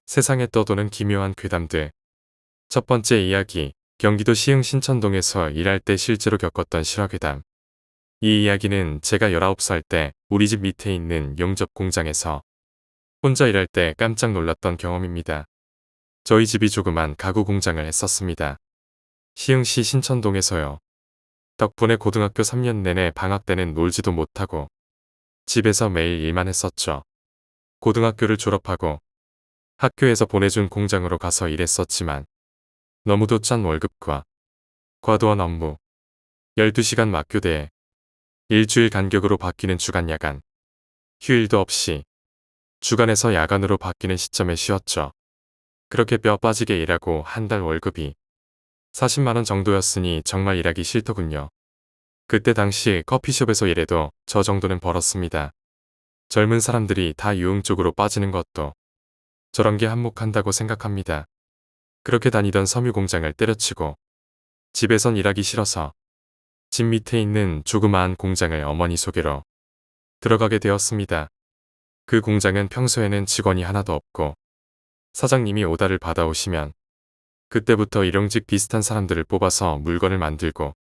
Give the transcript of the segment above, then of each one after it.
세상에 떠도는 기묘한 괴담들. 첫 번째 이야기, 경기도 시흥 신천동에서 일할 때 실제로 겪었던 실화괴담. 이 이야기는 제가 19살 때 우리 집 밑에 있는 용접 공장에서 혼자 일할 때 깜짝 놀랐던 경험입니다. 저희 집이 조그만 가구 공장을 했었습니다. 시흥시 신천동에서요. 덕분에 고등학교 3년 내내 방학 때는 놀지도 못하고 집에서 매일 일만 했었죠. 고등학교를 졸업하고 학교에서 보내준 공장으로 가서 일했었지만 너무도 짠 월급과 과도한 업무, 12시간 막교대에 일주일 간격으로 바뀌는 주간 야간, 휴일도 없이 주간에서 야간으로 바뀌는 시점에 쉬었죠. 그렇게 뼈 빠지게 일하고 한 달 월급이 40만원 정도였으니 정말 일하기 싫더군요. 그때 당시 커피숍에서 일해도 저 정도는 벌었습니다. 젊은 사람들이 다 유흥 쪽으로 빠지는 것도 저런 게 한몫한다고 생각합니다. 그렇게 다니던 섬유 공장을 때려치고 집에선 일하기 싫어서 집 밑에 있는 조그마한 공장을 어머니 소개로 들어가게 되었습니다. 그 공장은 평소에는 직원이 하나도 없고 사장님이 오다를 받아오시면 그때부터 일용직 비슷한 사람들을 뽑아서 물건을 만들고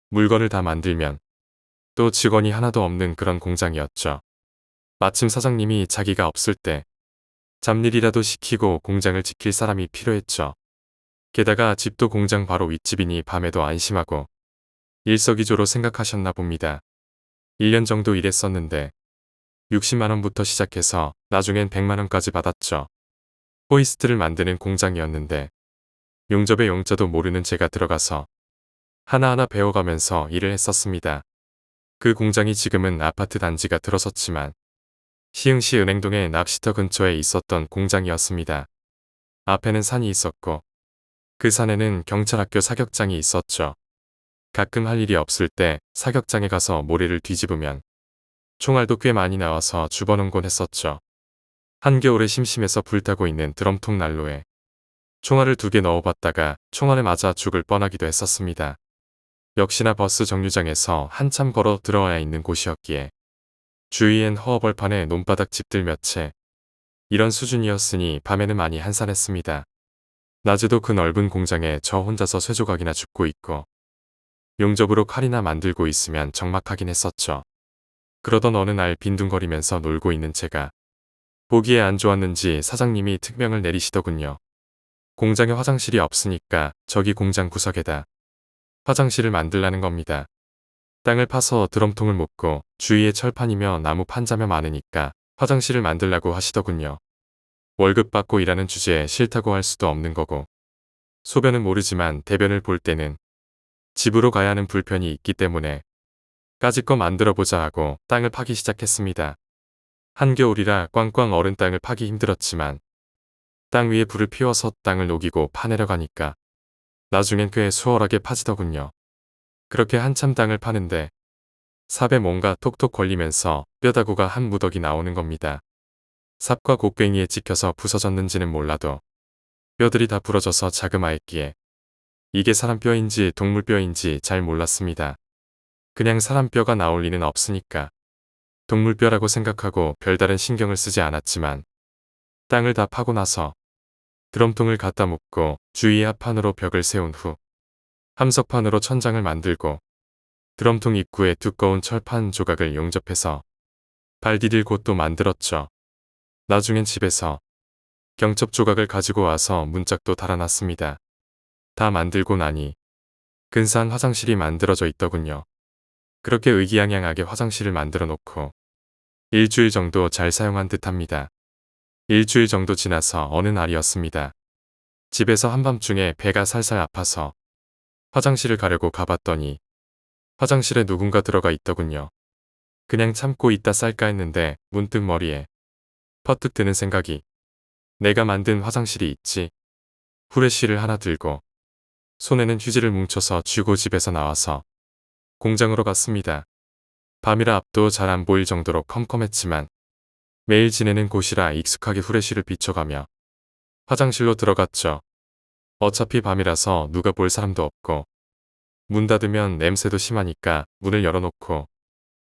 물건을 다 만들면 또 직원이 하나도 없는 그런 공장이었죠. 마침 사장님이 자기가 없을 때 잡일이라도 시키고 공장을 지킬 사람이 필요했죠. 게다가 집도 공장 바로 윗집이니 밤에도 안심하고 일석이조로 생각하셨나 봅니다. 1년 정도 일했었는데 60만원부터 시작해서 나중엔 100만원까지 받았죠. 호이스트를 만드는 공장이었는데 용접의 용자도 모르는 제가 들어가서 하나하나 배워가면서 일을 했었습니다. 그 공장이 지금은 아파트 단지가 들어섰지만 시흥시 은행동의 낚시터 근처에 있었던 공장이었습니다. 앞에는 산이 있었고 그 산에는 경찰학교 사격장이 있었죠. 가끔 할 일이 없을 때 사격장에 가서 모래를 뒤집으면 총알도 꽤 많이 나와서 주워놓곤 했었죠. 한겨울에 심심해서 불타고 있는 드럼통 난로에 총알을 2개 넣어봤다가 총알에 맞아 죽을 뻔하기도 했었습니다. 역시나 버스 정류장에서 한참 걸어 들어와야 있는 곳이었기에 주위엔 허허벌판에 논바닥 집들 몇 채, 이런 수준이었으니 밤에는 많이 한산했습니다. 낮에도 그 넓은 공장에 저 혼자서 쇠조각이나 줍고 있고 용접으로 칼이나 만들고 있으면 적막하긴 했었죠. 그러던 어느 날 빈둥거리면서 놀고 있는 제가 보기에 안 좋았는지 사장님이 특명을 내리시더군요. 공장에 화장실이 없으니까 저기 공장 구석에다 화장실을 만들라는 겁니다. 땅을 파서 드럼통을 묶고 주위에 철판이며 나무 판자며 많으니까 화장실을 만들라고 하시더군요. 월급 받고 일하는 주제에 싫다고 할 수도 없는 거고 소변은 모르지만 대변을 볼 때는 집으로 가야 하는 불편이 있기 때문에 까짓거 만들어보자 하고 땅을 파기 시작했습니다. 한겨울이라 꽝꽝 얼은 땅을 파기 힘들었지만 땅 위에 불을 피워서 땅을 녹이고 파내려 가니까 나중엔 꽤 수월하게 파지더군요. 그렇게 한참 땅을 파는데 삽에 뭔가 톡톡 걸리면서 뼈다구가 한 무더기 나오는 겁니다. 삽과 곡괭이에 찍혀서 부서졌는지는 몰라도 뼈들이 다 부러져서 자그마했기에 이게 사람 뼈인지 동물 뼈인지 잘 몰랐습니다. 그냥 사람 뼈가 나올 리는 없으니까 동물 뼈라고 생각하고 별다른 신경을 쓰지 않았지만 땅을 다 파고 나서 드럼통을 갖다 묻고 주위에 합판으로 벽을 세운 후 함석판으로 천장을 만들고 드럼통 입구에 두꺼운 철판 조각을 용접해서 발 디딜 곳도 만들었죠. 나중엔 집에서 경첩 조각을 가지고 와서 문짝도 달아놨습니다. 다 만들고 나니 근사한 화장실이 만들어져 있더군요. 그렇게 의기양양하게 화장실을 만들어 놓고 일주일 정도 잘 사용한 듯합니다. 일주일 정도 지나서 어느 날이었습니다. 집에서 한밤중에 배가 살살 아파서 화장실을 가려고 가봤더니 화장실에 누군가 들어가 있더군요. 그냥 참고 있다 쌀까 했는데 문득 머리에 퍼뜩 드는 생각이 내가 만든 화장실이 있지. 후레쉬를 하나 들고 손에는 휴지를 뭉쳐서 쥐고 집에서 나와서 공장으로 갔습니다. 밤이라 앞도 잘 안 보일 정도로 컴컴했지만 매일 지내는 곳이라 익숙하게 후레쉬를 비춰가며 화장실로 들어갔죠. 어차피 밤이라서 누가 볼 사람도 없고 문 닫으면 냄새도 심하니까 문을 열어놓고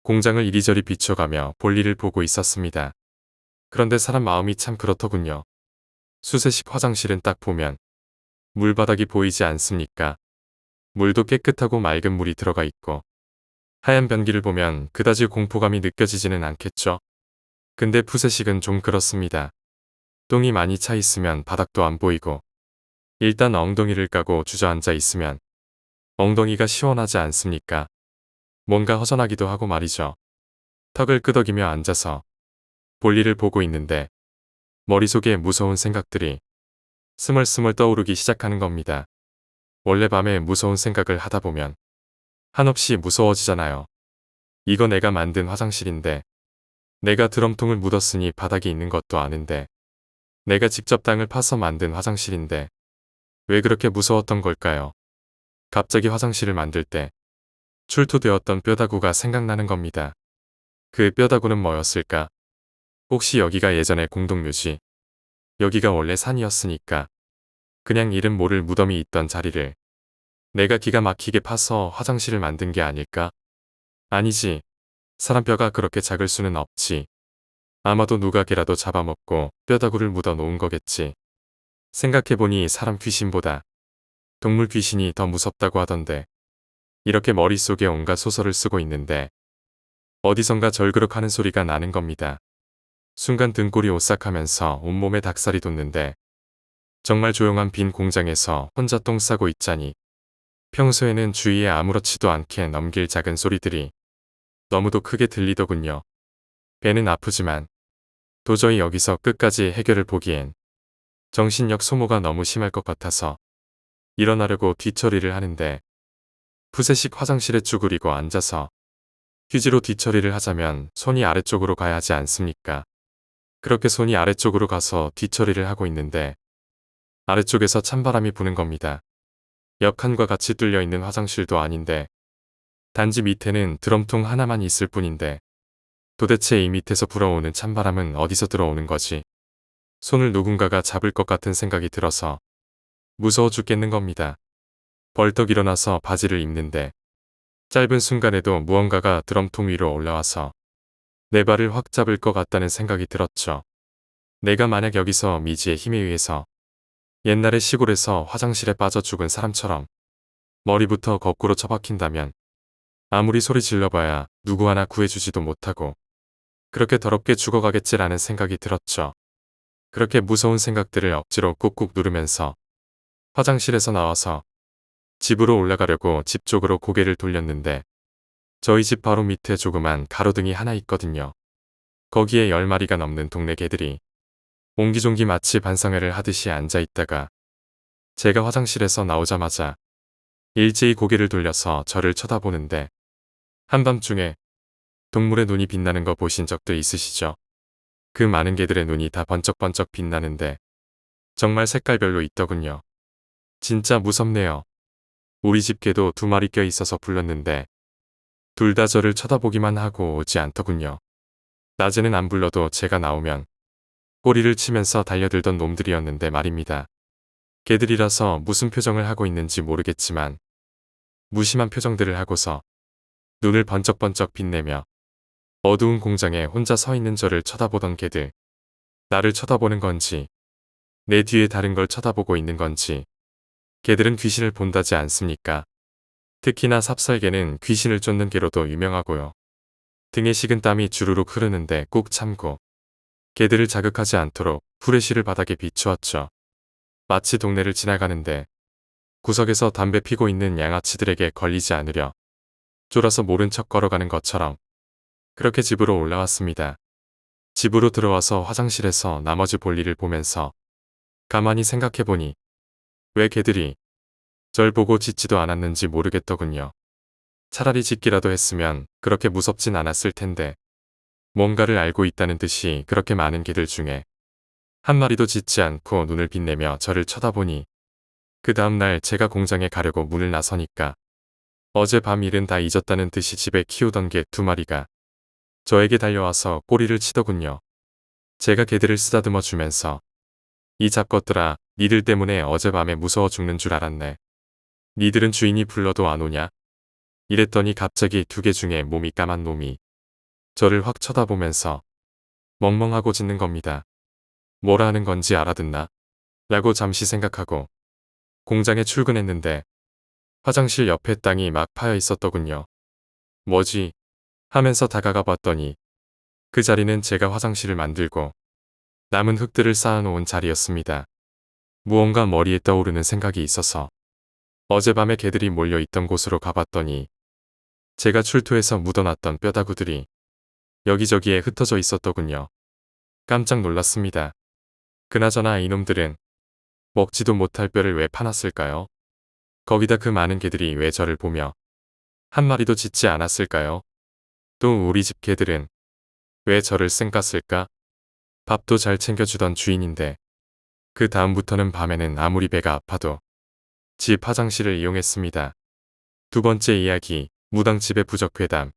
공장을 이리저리 비춰가며 볼일을 보고 있었습니다. 그런데 사람 마음이 참 그렇더군요. 수세식 화장실은 딱 보면 물바닥이 보이지 않습니까? 물도 깨끗하고 맑은 물이 들어가 있고 하얀 변기를 보면 그다지 공포감이 느껴지지는 않겠죠. 근데 푸세식은 좀 그렇습니다. 똥이 많이 차 있으면 바닥도 안 보이고 일단 엉덩이를 까고 주저앉아 있으면 엉덩이가 시원하지 않습니까? 뭔가 허전하기도 하고 말이죠. 턱을 끄덕이며 앉아서 볼일을 보고 있는데 머릿속에 무서운 생각들이 스멀스멀 떠오르기 시작하는 겁니다. 원래 밤에 무서운 생각을 하다 보면 한없이 무서워지잖아요. 이거 내가 만든 화장실인데 내가 드럼통을 묻었으니 바닥이 있는 것도 아는데 내가 직접 땅을 파서 만든 화장실인데 왜 그렇게 무서웠던 걸까요? 갑자기 화장실을 만들 때 출토되었던 뼈다구가 생각나는 겁니다. 그 뼈다구는 뭐였을까? 혹시 여기가 예전에 공동묘지? 여기가 원래 산이었으니까 그냥 이름 모를 무덤이 있던 자리를 내가 기가 막히게 파서 화장실을 만든 게 아닐까? 아니지. 사람 뼈가 그렇게 작을 수는 없지. 아마도 누가 개라도 잡아먹고 뼈다구를 묻어 놓은 거겠지. 생각해보니 사람 귀신보다 동물 귀신이 더 무섭다고 하던데 이렇게 머릿속에 온갖 소설을 쓰고 있는데 어디선가 절그럭하는 소리가 나는 겁니다. 순간 등골이 오싹하면서 온몸에 닭살이 돋는데 정말 조용한 빈 공장에서 혼자 똥 싸고 있자니 평소에는 주위에 아무렇지도 않게 넘길 작은 소리들이 너무도 크게 들리더군요. 배는 아프지만 도저히 여기서 끝까지 해결을 보기엔 정신력 소모가 너무 심할 것 같아서 일어나려고 뒤처리를 하는데 푸세식 화장실에 쭈그리고 앉아서 휴지로 뒤처리를 하자면 손이 아래쪽으로 가야 하지 않습니까? 그렇게 손이 아래쪽으로 가서 뒤처리를 하고 있는데 아래쪽에서 찬바람이 부는 겁니다. 옆칸과 같이 뚫려 있는 화장실도 아닌데 단지 밑에는 드럼통 하나만 있을 뿐인데 도대체 이 밑에서 불어오는 찬바람은 어디서 들어오는 거지? 손을 누군가가 잡을 것 같은 생각이 들어서 무서워 죽겠는 겁니다. 벌떡 일어나서 바지를 입는데 짧은 순간에도 무언가가 드럼통 위로 올라와서 내 발을 확 잡을 것 같다는 생각이 들었죠. 내가 만약 여기서 미지의 힘에 의해서 옛날에 시골에서 화장실에 빠져 죽은 사람처럼 머리부터 거꾸로 처박힌다면 아무리 소리 질러봐야 누구 하나 구해주지도 못하고 그렇게 더럽게 죽어가겠지라는 생각이 들었죠. 그렇게 무서운 생각들을 억지로 꾹꾹 누르면서 화장실에서 나와서 집으로 올라가려고 집 쪽으로 고개를 돌렸는데 저희 집 바로 밑에 조그만 가로등이 하나 있거든요. 거기에 10마리가 넘는 동네 개들이 옹기종기 마치 반성회를 하듯이 앉아있다가 제가 화장실에서 나오자마자 일제히 고개를 돌려서 저를 쳐다보는데 한밤중에 동물의 눈이 빛나는 거 보신 적도 있으시죠? 그 많은 개들의 눈이 다 번쩍번쩍 빛나는데 정말 색깔별로 있더군요. 진짜 무섭네요. 우리 집 개도 2마리 껴있어서 불렀는데 둘 다 저를 쳐다보기만 하고 오지 않더군요. 낮에는 안 불러도 제가 나오면 꼬리를 치면서 달려들던 놈들이었는데 말입니다. 개들이라서 무슨 표정을 하고 있는지 모르겠지만 무심한 표정들을 하고서 눈을 번쩍번쩍 빛내며 어두운 공장에 혼자 서 있는 저를 쳐다보던 개들. 나를 쳐다보는 건지 내 뒤에 다른 걸 쳐다보고 있는 건지 개들은 귀신을 본다지 않습니까? 특히나 삽살개는 귀신을 쫓는 개로도 유명하고요. 등에 식은 땀이 주르륵 흐르는데 꾹 참고 개들을 자극하지 않도록 후레쉬를 바닥에 비추었죠. 마치 동네를 지나가는데 구석에서 담배 피고 있는 양아치들에게 걸리지 않으려 쫄아서 모른 척 걸어가는 것처럼 그렇게 집으로 올라왔습니다. 집으로 들어와서 화장실에서 나머지 볼일을 보면서 가만히 생각해보니 왜 개들이 절 보고 짖지도 않았는지 모르겠더군요. 차라리 짖기라도 했으면 그렇게 무섭진 않았을 텐데 뭔가를 알고 있다는 듯이 그렇게 많은 개들 중에 한 마리도 짖지 않고 눈을 빛내며 저를 쳐다보니 그 다음날 제가 공장에 가려고 문을 나서니까 어제 밤 일은 다 잊었다는 듯이 집에 키우던 개 2마리가 저에게 달려와서 꼬리를 치더군요. 제가 개들을 쓰다듬어 주면서 이 잡것들아, 니들 때문에 어젯밤에 무서워 죽는 줄 알았네. 니들은 주인이 불러도 안 오냐? 이랬더니 갑자기 2개 중에 몸이 까만 놈이 저를 확 쳐다보면서 멍멍하고 짖는 겁니다. 뭐라 하는 건지 알아듣나? 라고 잠시 생각하고 공장에 출근했는데 화장실 옆에 땅이 막 파여 있었더군요. 뭐지? 하면서 다가가 봤더니 그 자리는 제가 화장실을 만들고 남은 흙들을 쌓아놓은 자리였습니다. 무언가 머리에 떠오르는 생각이 있어서 어젯밤에 개들이 몰려 있던 곳으로 가봤더니 제가 출토해서 묻어놨던 뼈다구들이 여기저기에 흩어져 있었더군요. 깜짝 놀랐습니다. 그나저나 이놈들은 먹지도 못할 뼈를 왜 파놨을까요? 거기다 그 많은 개들이 왜 저를 보며 한 마리도 짖지 않았을까요? 또 우리 집 개들은 왜 저를 쌩깠을까? 밥도 잘 챙겨주던 주인인데 그 다음부터는 밤에는 아무리 배가 아파도 집 화장실을 이용했습니다. 두 번째 이야기, 무당집의 부적회담.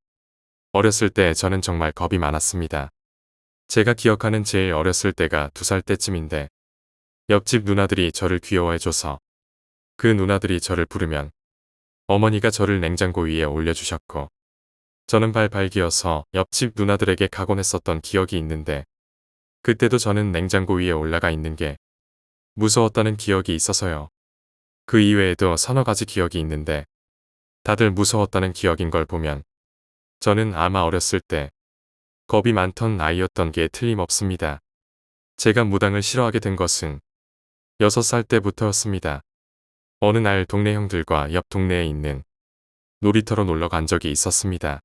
어렸을 때 저는 정말 겁이 많았습니다. 제가 기억하는 제일 어렸을 때가 2살 때쯤인데 옆집 누나들이 저를 귀여워해줘서 그 누나들이 저를 부르면 어머니가 저를 냉장고 위에 올려주셨고 저는 발발 기어서 옆집 누나들에게 가곤 했었던 기억이 있는데 그때도 저는 냉장고 위에 올라가 있는 게 무서웠다는 기억이 있어서요. 그 이외에도 서너 가지 기억이 있는데 다들 무서웠다는 기억인 걸 보면 저는 아마 어렸을 때 겁이 많던 아이였던 게 틀림없습니다. 제가 무당을 싫어하게 된 것은 6살 때부터였습니다. 어느 날 동네 형들과 옆 동네에 있는 놀이터로 놀러 간 적이 있었습니다.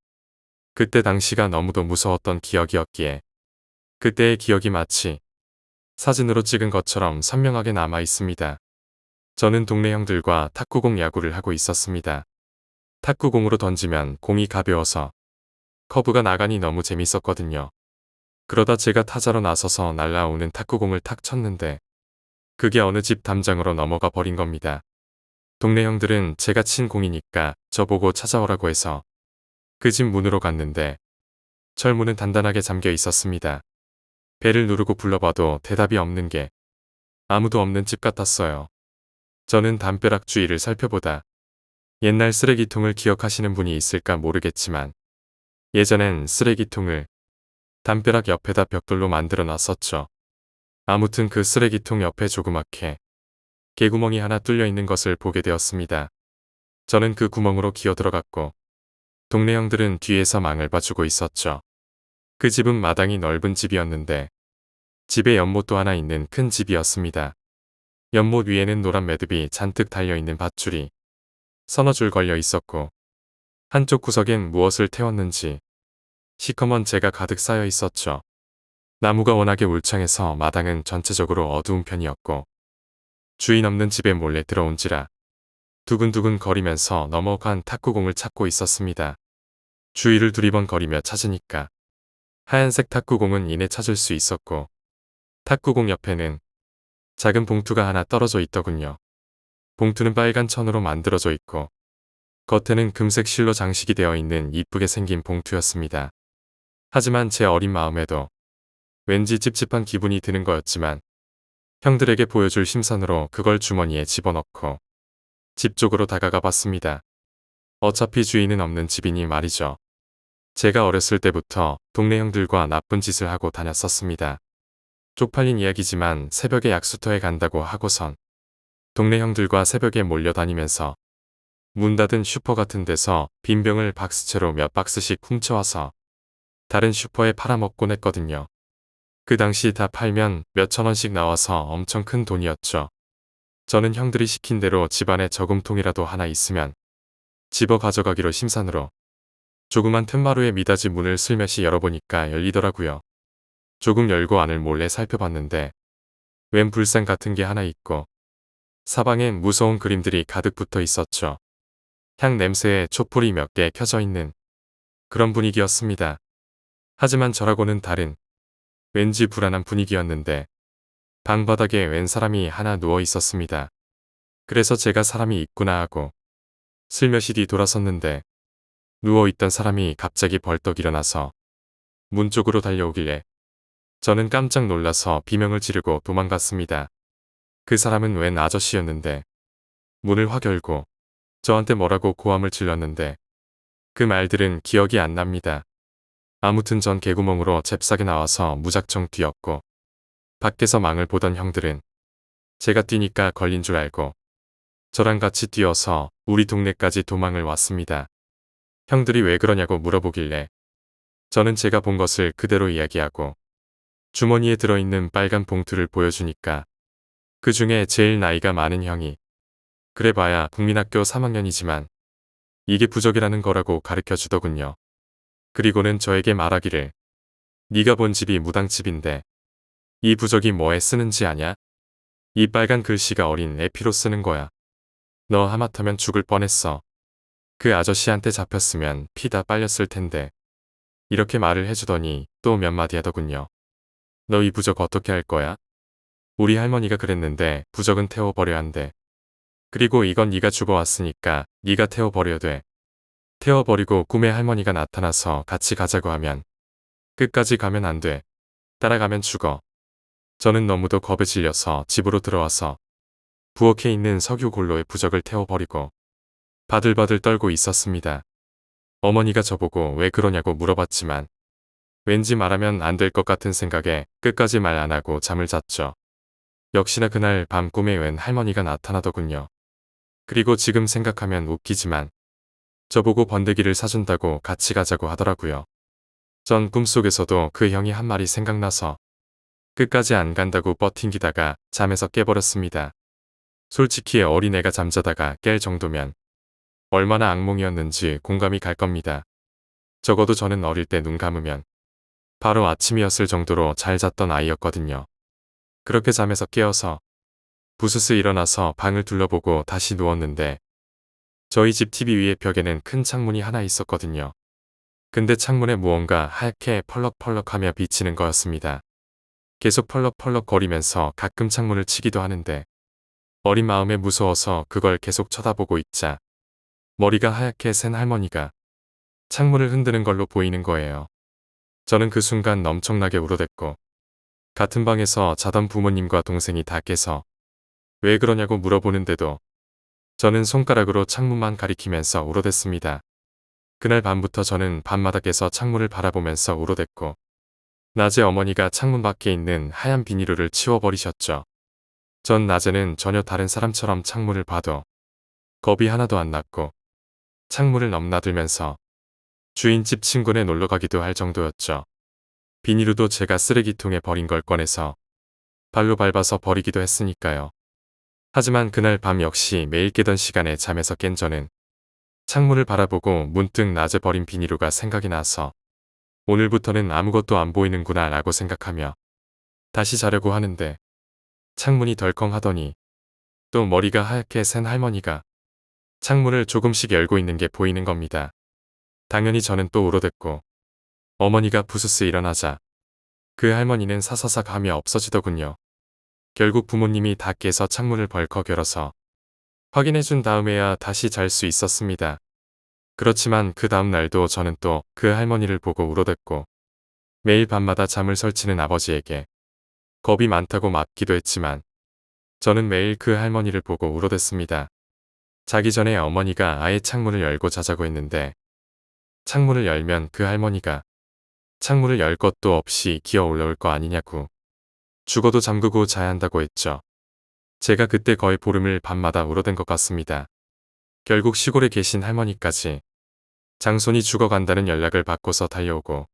그때 당시가 너무도 무서웠던 기억이었기에 그때의 기억이 마치 사진으로 찍은 것처럼 선명하게 남아 있습니다. 저는 동네 형들과 탁구공 야구를 하고 있었습니다. 탁구공으로 던지면 공이 가벼워서 커브가 나가니 너무 재밌었거든요. 그러다 제가 타자로 나서서 날아오는 탁구공을 탁 쳤는데 그게 어느 집 담장으로 넘어가 버린 겁니다. 동네 형들은 제가 친 공이니까 저보고 찾아오라고 해서 그 집 문으로 갔는데 철문은 단단하게 잠겨 있었습니다. 벨을 누르고 불러봐도 대답이 없는 게 아무도 없는 집 같았어요. 저는 담벼락 주위를 살펴보다 옛날 쓰레기통을 기억하시는 분이 있을까 모르겠지만 예전엔 쓰레기통을 담벼락 옆에다 벽돌로 만들어 놨었죠. 아무튼 그 쓰레기통 옆에 조그맣게 개구멍이 하나 뚫려 있는 것을 보게 되었습니다. 저는 그 구멍으로 기어 들어갔고 동네 형들은 뒤에서 망을 봐주고 있었죠. 그 집은 마당이 넓은 집이었는데 집에 연못도 하나 있는 큰 집이었습니다. 연못 위에는 노란 매듭이 잔뜩 달려있는 밧줄이 서너 줄 걸려 있었고 한쪽 구석엔 무엇을 태웠는지 시커먼 재가 가득 쌓여 있었죠. 나무가 워낙에 울창해서 마당은 전체적으로 어두운 편이었고 주인 없는 집에 몰래 들어온지라 두근두근 거리면서 넘어간 탁구공을 찾고 있었습니다. 주위를 두리번거리며 찾으니까 하얀색 탁구공은 이내 찾을 수 있었고 탁구공 옆에는 작은 봉투가 하나 떨어져 있더군요. 봉투는 빨간 천으로 만들어져 있고 겉에는 금색 실로 장식이 되어 있는 이쁘게 생긴 봉투였습니다. 하지만 제 어린 마음에도 왠지 찝찝한 기분이 드는 거였지만 형들에게 보여줄 심산으로 그걸 주머니에 집어넣고 집 쪽으로 다가가 봤습니다. 어차피 주인은 없는 집이니 말이죠. 제가 어렸을 때부터 동네 형들과 나쁜 짓을 하고 다녔었습니다. 쪽팔린 이야기지만 새벽에 약수터에 간다고 하고선 동네 형들과 새벽에 몰려다니면서 문 닫은 슈퍼 같은 데서 빈 병을 박스채로 몇 박스씩 훔쳐와서 다른 슈퍼에 팔아먹곤 했거든요. 그 당시 다 팔면 몇천 원씩 나와서 엄청 큰 돈이었죠. 저는 형들이 시킨 대로 집안에 저금통이라도 하나 있으면 집어 가져가기로 심산으로 조그만 틈마루에 미닫이 문을 슬며시 열어보니까 열리더라고요. 조금 열고 안을 몰래 살펴봤는데 웬 불상 같은 게 하나 있고 사방엔 무서운 그림들이 가득 붙어 있었죠. 향 냄새에 촛불이 몇 개 켜져 있는 그런 분위기였습니다. 하지만 저라고는 다른 왠지 불안한 분위기였는데 방바닥에 웬 사람이 하나 누워 있었습니다. 그래서 제가 사람이 있구나 하고 슬며시 뒤돌아섰는데 누워있던 사람이 갑자기 벌떡 일어나서 문 쪽으로 달려오길래 저는 깜짝 놀라서 비명을 지르고 도망갔습니다. 그 사람은 웬 아저씨였는데 문을 확 열고 저한테 뭐라고 고함을 질렀는데 그 말들은 기억이 안 납니다. 아무튼 전 개구멍으로 잽싸게 나와서 무작정 뛰었고 밖에서 망을 보던 형들은 제가 뛰니까 걸린 줄 알고 저랑 같이 뛰어서 우리 동네까지 도망을 왔습니다. 형들이 왜 그러냐고 물어보길래 저는 제가 본 것을 그대로 이야기하고 주머니에 들어있는 빨간 봉투를 보여주니까 그 중에 제일 나이가 많은 형이 그래봐야 국민학교 3학년이지만 이게 부적이라는 거라고 가르쳐 주더군요. 그리고는 저에게 말하기를 네가 본 집이 무당집인데 이 부적이 뭐에 쓰는지 아냐? 이 빨간 글씨가 어린 애 피로 쓰는 거야. 너 하마터면 죽을 뻔했어. 그 아저씨한테 잡혔으면 피 다 빨렸을 텐데. 이렇게 말을 해주더니 또 몇 마디 하더군요. 너 이 부적 어떻게 할 거야? 우리 할머니가 그랬는데 부적은 태워버려 한대. 그리고 이건 네가 죽어왔으니까 네가 태워버려야 돼. 태워버리고 꿈에 할머니가 나타나서 같이 가자고 하면 끝까지 가면 안 돼. 따라가면 죽어. 저는 너무도 겁에 질려서 집으로 들어와서 부엌에 있는 석유 골로에 부적을 태워버리고 바들바들 떨고 있었습니다. 어머니가 저보고 왜 그러냐고 물어봤지만 왠지 말하면 안 될 것 같은 생각에 끝까지 말 안 하고 잠을 잤죠. 역시나 그날 밤 꿈에 웬 할머니가 나타나더군요. 그리고 지금 생각하면 웃기지만 저보고 번데기를 사준다고 같이 가자고 하더라고요. 전 꿈속에서도 그 형이 한 말이 생각나서 끝까지 안 간다고 버팅기다가 잠에서 깨버렸습니다. 솔직히 어린애가 잠자다가 깰 정도면 얼마나 악몽이었는지 공감이 갈 겁니다. 적어도 저는 어릴 때 눈 감으면 바로 아침이었을 정도로 잘 잤던 아이였거든요. 그렇게 잠에서 깨어서 부스스 일어나서 방을 둘러보고 다시 누웠는데 저희 집 TV 위에 벽에는 큰 창문이 하나 있었거든요. 근데 창문에 무언가 하얗게 펄럭펄럭하며 비치는 거였습니다. 계속 펄럭펄럭 거리면서 가끔 창문을 치기도 하는데 어린 마음에 무서워서 그걸 계속 쳐다보고 있자 머리가 하얗게 센 할머니가 창문을 흔드는 걸로 보이는 거예요. 저는 그 순간 엄청나게 울어댔고 같은 방에서 자던 부모님과 동생이 다 깨서 왜 그러냐고 물어보는데도 저는 손가락으로 창문만 가리키면서 울어댔습니다. 그날 밤부터 저는 밤마다 깨서 창문을 바라보면서 울어댔고 낮에 어머니가 창문 밖에 있는 하얀 비닐을 치워버리셨죠. 전 낮에는 전혀 다른 사람처럼 창문을 봐도 겁이 하나도 안 났고 창문을 넘나들면서 주인집 친구네 놀러 가기도 할 정도였죠. 비닐도 제가 쓰레기통에 버린 걸 꺼내서 발로 밟아서 버리기도 했으니까요. 하지만 그날 밤 역시 매일 깨던 시간에 잠에서 깬 저는 창문을 바라보고 문득 낮에 버린 비닐루가 생각이 나서 오늘부터는 아무것도 안 보이는구나 라고 생각하며 다시 자려고 하는데 창문이 덜컹하더니 또 머리가 하얗게 센 할머니가 창문을 조금씩 열고 있는 게 보이는 겁니다. 당연히 저는 또 울어댔고 어머니가 부스스 일어나자 그 할머니는 사사삭 하며 없어지더군요. 결국 부모님이 다 깨서 창문을 벌컥 열어서 확인해준 다음에야 다시 잘 수 있었습니다. 그렇지만 그 다음 날도 저는 또 그 할머니를 보고 울어댔고 매일 밤마다 잠을 설치는 아버지에게 겁이 많다고 맞기도 했지만 저는 매일 그 할머니를 보고 울어댔습니다. 자기 전에 어머니가 아예 창문을 열고 자자고 했는데 창문을 열면 그 할머니가 창문을 열 것도 없이 기어 올라올 거 아니냐고 죽어도 잠그고 자야 한다고 했죠. 제가 그때 거의 보름을 밤마다 울어댄 것 같습니다. 결국 시골에 계신 할머니까지 장손이 죽어간다는 연락을 받고서 달려오고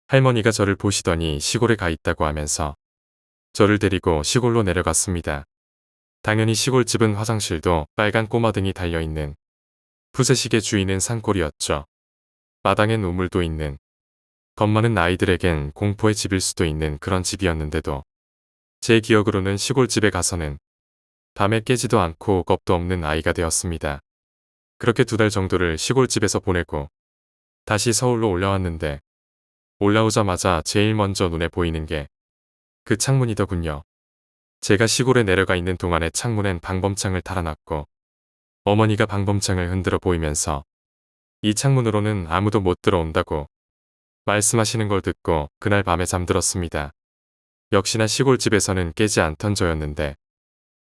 할머니가 저를 보시더니 시골에 가 있다고 하면서 저를 데리고 시골로 내려갔습니다. 당연히 시골집은 화장실도 빨간 꼬마등이 달려있는 푸세식의 주인은 산골이었죠. 마당엔 우물도 있는 겁 많은 아이들에겐 공포의 집일 수도 있는 그런 집이었는데도 제 기억으로는 시골집에 가서는 밤에 깨지도 않고 겁도 없는 아이가 되었습니다. 그렇게 2달 정도를 시골집에서 보내고 다시 서울로 올라왔는데 올라오자마자 제일 먼저 눈에 보이는 게 그 창문이더군요. 제가 시골에 내려가 있는 동안에 창문엔 방범창을 달아놨고 어머니가 방범창을 흔들어 보이면서 이 창문으로는 아무도 못 들어온다고 말씀하시는 걸 듣고 그날 밤에 잠들었습니다. 역시나 시골집에서는 깨지 않던 저였는데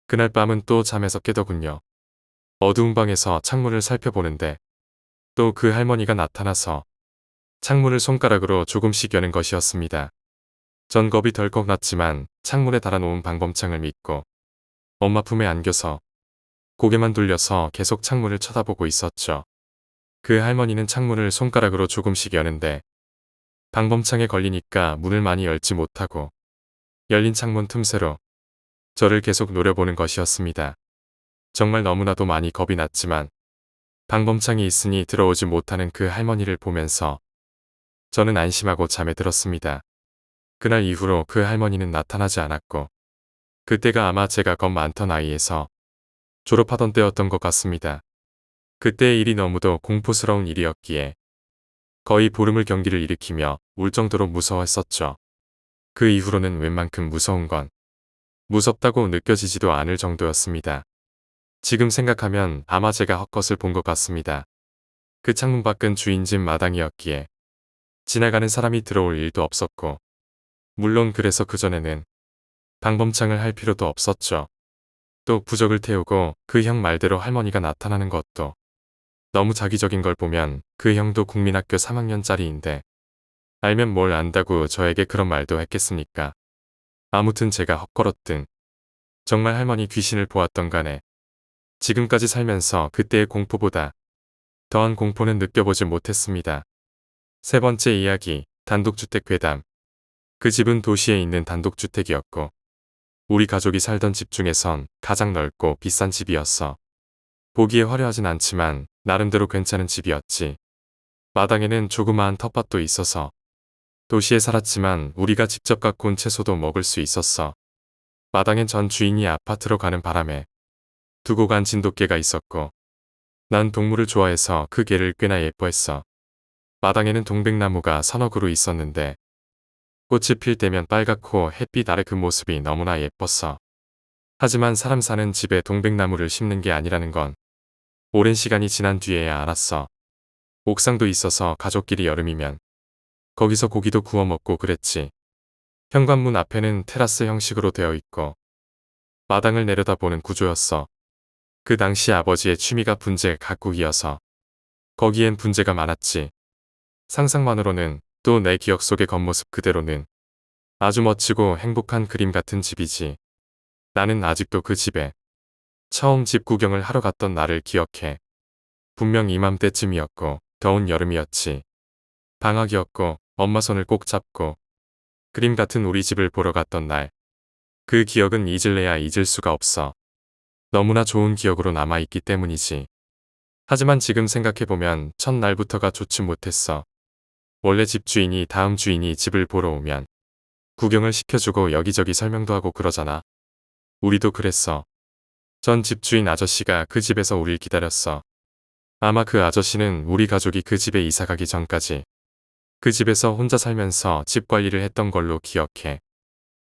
그날 밤은 또 잠에서 깨더군요. 어두운 방에서 창문을 살펴보는데 또 그 할머니가 나타나서 창문을 손가락으로 조금씩 여는 것이었습니다. 전 겁이 덜컥 났지만 창문에 달아놓은 방범창을 믿고 엄마 품에 안겨서 고개만 돌려서 계속 창문을 쳐다보고 있었죠. 그 할머니는 창문을 손가락으로 조금씩 여는데 방범창에 걸리니까 문을 많이 열지 못하고 열린 창문 틈새로 저를 계속 노려보는 것이었습니다. 정말 너무나도 많이 겁이 났지만 방범창이 있으니 들어오지 못하는 그 할머니를 보면서 저는 안심하고 잠에 들었습니다. 그날 이후로 그 할머니는 나타나지 않았고 그때가 아마 제가 겁 많던 나이에서 졸업하던 때였던 것 같습니다. 그때의 일이 너무도 공포스러운 일이었기에 거의 보름을 경기를 일으키며 울 정도로 무서웠었죠. 그 이후로는 웬만큼 무서운 건 무섭다고 느껴지지도 않을 정도였습니다. 지금 생각하면 아마 제가 헛것을 본 것 같습니다. 그 창문 밖은 주인 집 마당이었기에 지나가는 사람이 들어올 일도 없었고 물론 그래서 그전에는 방범창을 할 필요도 없었죠. 또 부적을 태우고 그 형 말대로 할머니가 나타나는 것도 너무 자기적인 걸 보면 그 형도 국민학교 3학년짜리인데 알면 뭘 안다고 저에게 그런 말도 했겠습니까? 아무튼 제가 헛걸었든 정말 할머니 귀신을 보았던 간에 지금까지 살면서 그때의 공포보다 더한 공포는 느껴보지 못했습니다. 세 번째 이야기, 단독주택 괴담. 그 집은 도시에 있는 단독주택이었고 우리 가족이 살던 집 중에선 가장 넓고 비싼 집이었어. 보기에 화려하진 않지만 나름대로 괜찮은 집이었지. 마당에는 조그마한 텃밭도 있어서 도시에 살았지만 우리가 직접 가꾼 채소도 먹을 수 있었어. 마당엔 전 주인이 아파트로 가는 바람에 두고 간 진돗개가 있었고 난 동물을 좋아해서 그 개를 꽤나 예뻐했어. 마당에는 동백나무가 서너 그루 있었는데 꽃이 필 때면 빨갛고 햇빛 아래 그 모습이 너무나 예뻤어. 하지만 사람 사는 집에 동백나무를 심는 게 아니라는 건 오랜 시간이 지난 뒤에야 알았어. 옥상도 있어서 가족끼리 여름이면 거기서 고기도 구워 먹고 그랬지. 현관문 앞에는 테라스 형식으로 되어 있고 마당을 내려다보는 구조였어. 그 당시 아버지의 취미가 분재 가꾸기여서 거기엔 분재가 많았지. 상상만으로는 또 내 기억 속의 겉모습 그대로는 아주 멋지고 행복한 그림 같은 집이지. 나는 아직도 그 집에 처음 집 구경을 하러 갔던 날을 기억해. 분명 이맘때쯤이었고 더운 여름이었지. 방학이었고 엄마 손을 꼭 잡고 그림 같은 우리 집을 보러 갔던 날. 그 기억은 잊을래야 잊을 수가 없어. 너무나 좋은 기억으로 남아있기 때문이지. 하지만 지금 생각해보면 첫날부터가 좋지 못했어. 원래 집주인이 다음 주인이 집을 보러 오면 구경을 시켜주고 여기저기 설명도 하고 그러잖아. 우리도 그랬어. 전 집주인 아저씨가 그 집에서 우릴 기다렸어. 아마 그 아저씨는 우리 가족이 그 집에 이사 가기 전까지 그 집에서 혼자 살면서 집 관리를 했던 걸로 기억해.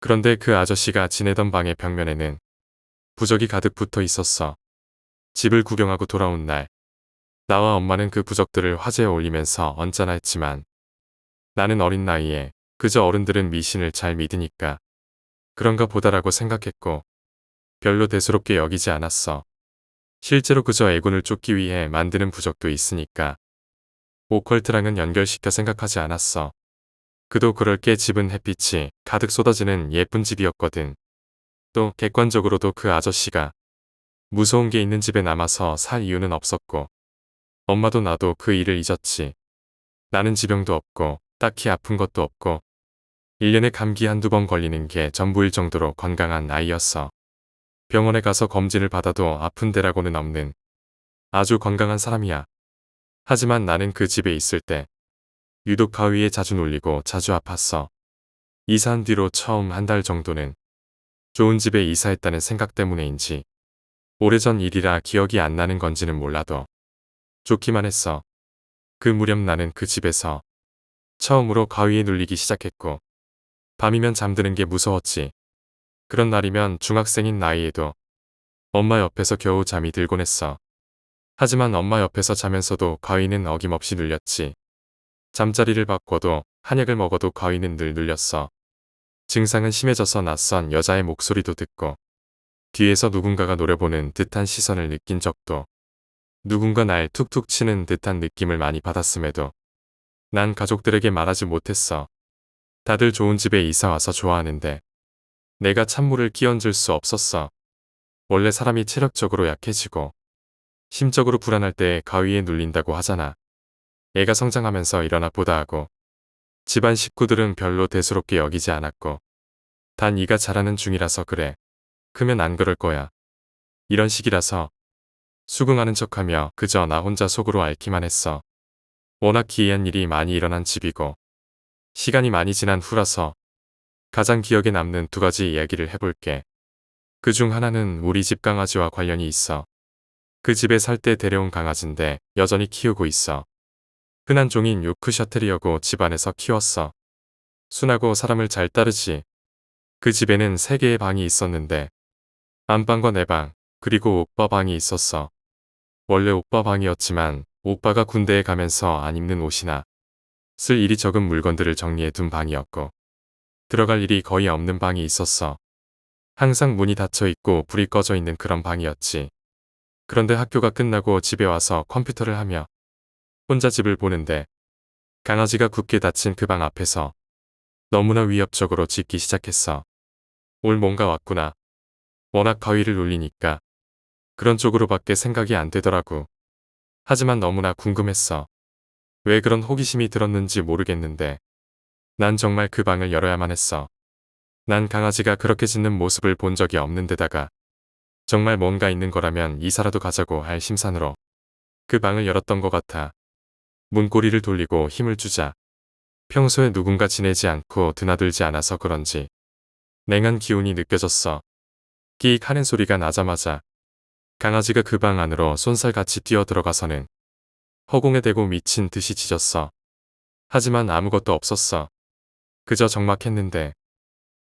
그런데 그 아저씨가 지내던 방의 벽면에는 부적이 가득 붙어 있었어. 집을 구경하고 돌아온 날, 나와 엄마는 그 부적들을 화제에 올리면서 언짢아 했지만 나는 어린 나이에 그저 어른들은 미신을 잘 믿으니까 그런가 보다라고 생각했고 별로 대수롭게 여기지 않았어. 실제로 그저 애군을 쫓기 위해 만드는 부적도 있으니까 오컬트랑은 연결시켜 생각하지 않았어. 그도 그럴 게 집은 햇빛이 가득 쏟아지는 예쁜 집이었거든. 또 객관적으로도 그 아저씨가 무서운 게 있는 집에 남아서 살 이유는 없었고 엄마도 나도 그 일을 잊었지. 나는 지병도 없고 딱히 아픈 것도 없고 1년에 감기 한두 번 걸리는 게 전부일 정도로 건강한 아이였어. 병원에 가서 검진을 받아도 아픈 데라고는 없는 아주 건강한 사람이야. 하지만 나는 그 집에 있을 때 유독 가위에 자주 눌리고 자주 아팠어. 이사한 뒤로 처음 한 달 정도는 좋은 집에 이사했다는 생각 때문에인지 오래전 일이라 기억이 안 나는 건지는 몰라도 좋기만 했어. 그 무렵 나는 그 집에서 처음으로 가위에 눌리기 시작했고 밤이면 잠드는 게 무서웠지. 그런 날이면 중학생인 나이에도 엄마 옆에서 겨우 잠이 들곤 했어. 하지만 엄마 옆에서 자면서도 가위는 어김없이 눌렸지. 잠자리를 바꿔도 한약을 먹어도 가위는 늘 눌렸어. 증상은 심해져서 낯선 여자의 목소리도 듣고 뒤에서 누군가가 노려보는 듯한 시선을 느낀 적도 누군가 날 툭툭 치는 듯한 느낌을 많이 받았음에도 난 가족들에게 말하지 못했어. 다들 좋은 집에 이사와서 좋아하는데 내가 찬물을 끼얹을 수 없었어. 원래 사람이 체력적으로 약해지고 심적으로 불안할 때 가위에 눌린다고 하잖아. 애가 성장하면서 일어나 보다 하고 집안 식구들은 별로 대수롭게 여기지 않았고 단 이가 자라는 중이라서 그래. 크면 안 그럴 거야. 이런 식이라서 수긍하는 척하며 그저 나 혼자 속으로 앓기만 했어. 워낙 기이한 일이 많이 일어난 집이고 시간이 많이 지난 후라서 가장 기억에 남는 두 가지 이야기를 해볼게. 그 중 하나는 우리 집 강아지와 관련이 있어. 그 집에 살 때 데려온 강아지인데 여전히 키우고 있어. 흔한 종인 요크셔테리어고 집안에서 키웠어. 순하고 사람을 잘 따르지. 그 집에는 3개의 방이 있었는데 안방과 내 방, 그리고 오빠 방이 있었어. 원래 오빠 방이었지만 오빠가 군대에 가면서 안 입는 옷이나 쓸 일이 적은 물건들을 정리해 둔 방이었고 들어갈 일이 거의 없는 방이 있었어. 항상 문이 닫혀 있고 불이 꺼져 있는 그런 방이었지. 그런데 학교가 끝나고 집에 와서 컴퓨터를 하며 혼자 집을 보는데 강아지가 굳게 닫힌 그 방 앞에서 너무나 위협적으로 짖기 시작했어. 올 뭔가 왔구나. 워낙 가위를 눌리니까 그런 쪽으로밖에 생각이 안 되더라고. 하지만 너무나 궁금했어. 왜 그런 호기심이 들었는지 모르겠는데 난 정말 그 방을 열어야만 했어. 난 강아지가 그렇게 짖는 모습을 본 적이 없는 데다가 정말 뭔가 있는 거라면 이사라도 가자고 할 심산으로 그 방을 열었던 것 같아. 문고리를 돌리고 힘을 주자 평소에 누군가 지내지 않고 드나들지 않아서 그런지 냉한 기운이 느껴졌어. 끼익 하는 소리가 나자마자 강아지가 그 방 안으로 쏜살같이 뛰어 들어가서는 허공에 대고 미친 듯이 짖었어. 하지만 아무것도 없었어. 그저 적막했는데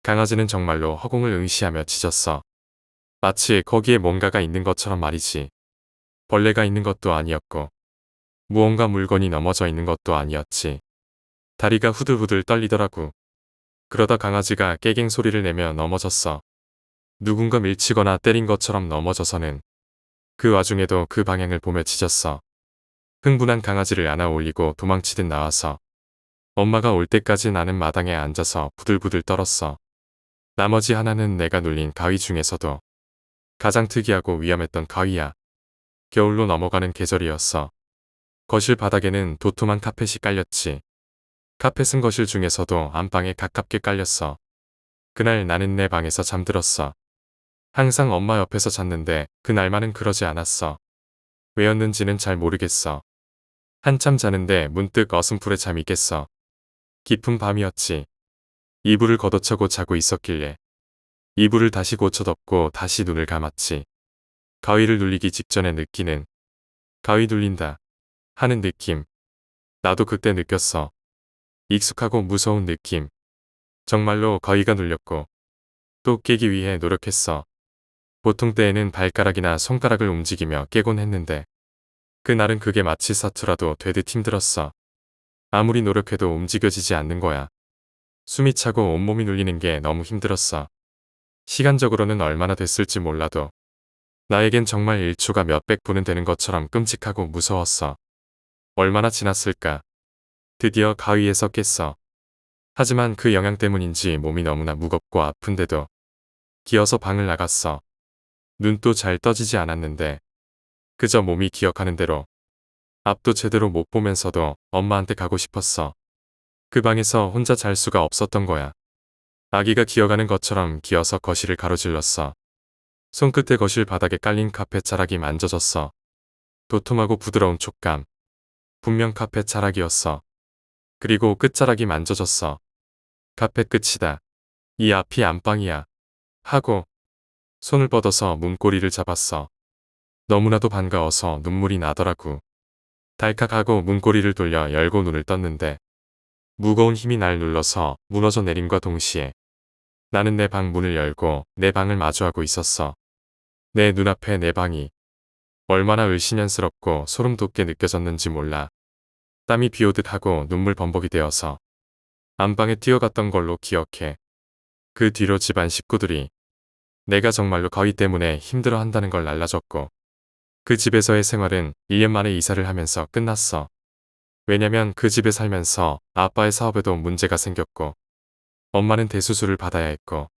강아지는 정말로 허공을 응시하며 짖었어. 마치 거기에 뭔가가 있는 것처럼 말이지. 벌레가 있는 것도 아니었고 무언가 물건이 넘어져 있는 것도 아니었지. 다리가 후들후들 떨리더라고. 그러다 강아지가 깨갱 소리를 내며 넘어졌어. 누군가 밀치거나 때린 것처럼 넘어져서는 그 와중에도 그 방향을 보며 짖었어. 흥분한 강아지를 안아 올리고 도망치듯 나와서 엄마가 올 때까지 나는 마당에 앉아서 부들부들 떨었어. 나머지 하나는 내가 눌린 가위 중에서도 가장 특이하고 위험했던 가위야. 겨울로 넘어가는 계절이었어. 거실 바닥에는 도톰한 카펫이 깔렸지. 카펫은 거실 중에서도 안방에 가깝게 깔렸어. 그날 나는 내 방에서 잠들었어. 항상 엄마 옆에서 잤는데 그날만은 그러지 않았어. 왜였는지는 잘 모르겠어. 한참 자는데 문득 어슴풀에 잠이 깼어. 깊은 밤이었지. 이불을 걷어차고 자고 있었길래 이불을 다시 고쳐 덮고 다시 눈을 감았지. 가위를 눌리기 직전에 느끼는 가위 눌린다 하는 느낌. 나도 그때 느꼈어. 익숙하고 무서운 느낌. 정말로 가위가 눌렸고 또 깨기 위해 노력했어. 보통 때에는 발가락이나 손가락을 움직이며 깨곤 했는데 그날은 그게 마치 사투라도 되듯 힘들었어. 아무리 노력해도 움직여지지 않는 거야. 숨이 차고 온몸이 눌리는 게 너무 힘들었어. 시간적으로는 얼마나 됐을지 몰라도 나에겐 정말 1초가 몇백 분은 되는 것처럼 끔찍하고 무서웠어. 얼마나 지났을까. 드디어 가위에서 깼어. 하지만 그 영향 때문인지 몸이 너무나 무겁고 아픈데도 기어서 방을 나갔어. 눈도 잘 떠지지 않았는데 그저 몸이 기억하는 대로 앞도 제대로 못 보면서도 엄마한테 가고 싶었어. 그 방에서 혼자 잘 수가 없었던 거야. 아기가 기어가는 것처럼 기어서 거실을 가로질렀어. 손끝에 거실 바닥에 깔린 카펫 자락이 만져졌어. 도톰하고 부드러운 촉감. 분명 카펫 자락이었어. 그리고 끝자락이 만져졌어. 카펫 끝이다. 이 앞이 안방이야. 하고 손을 뻗어서 문고리를 잡았어. 너무나도 반가워서 눈물이 나더라고. 달칵하고 문고리를 돌려 열고 눈을 떴는데 무거운 힘이 날 눌러서 무너져 내림과 동시에 나는 내 방 문을 열고 내 방을 마주하고 있었어. 내 눈앞에 내 방이 얼마나 을씨년스럽고 소름 돋게 느껴졌는지 몰라. 땀이 비오듯 하고 눈물 범벅이 되어서 안방에 뛰어갔던 걸로 기억해. 그 뒤로 집안 식구들이 내가 정말로 가위 때문에 힘들어한다는 걸 알려줬고 그 집에서의 생활은 1년 만에 이사를 하면서 끝났어. 왜냐면 그 집에 살면서 아빠의 사업에도 문제가 생겼고 엄마는 대수술을 받아야 했고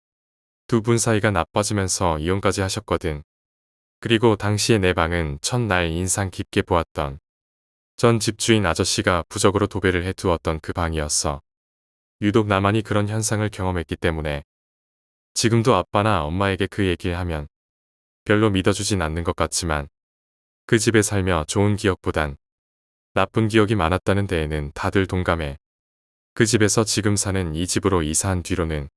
두 분 사이가 나빠지면서 이혼까지 하셨거든. 그리고 당시에 내 방은 첫날 인상 깊게 보았던 전 집주인 아저씨가 부적으로 도배를 해두었던 그 방이었어. 유독 나만이 그런 현상을 경험했기 때문에 지금도 아빠나 엄마에게 그 얘기를 하면 별로 믿어주진 않는 것 같지만 그 집에 살며 좋은 기억보단 나쁜 기억이 많았다는 데에는 다들 동감해. 그 집에서 지금 사는 이 집으로 이사한 뒤로는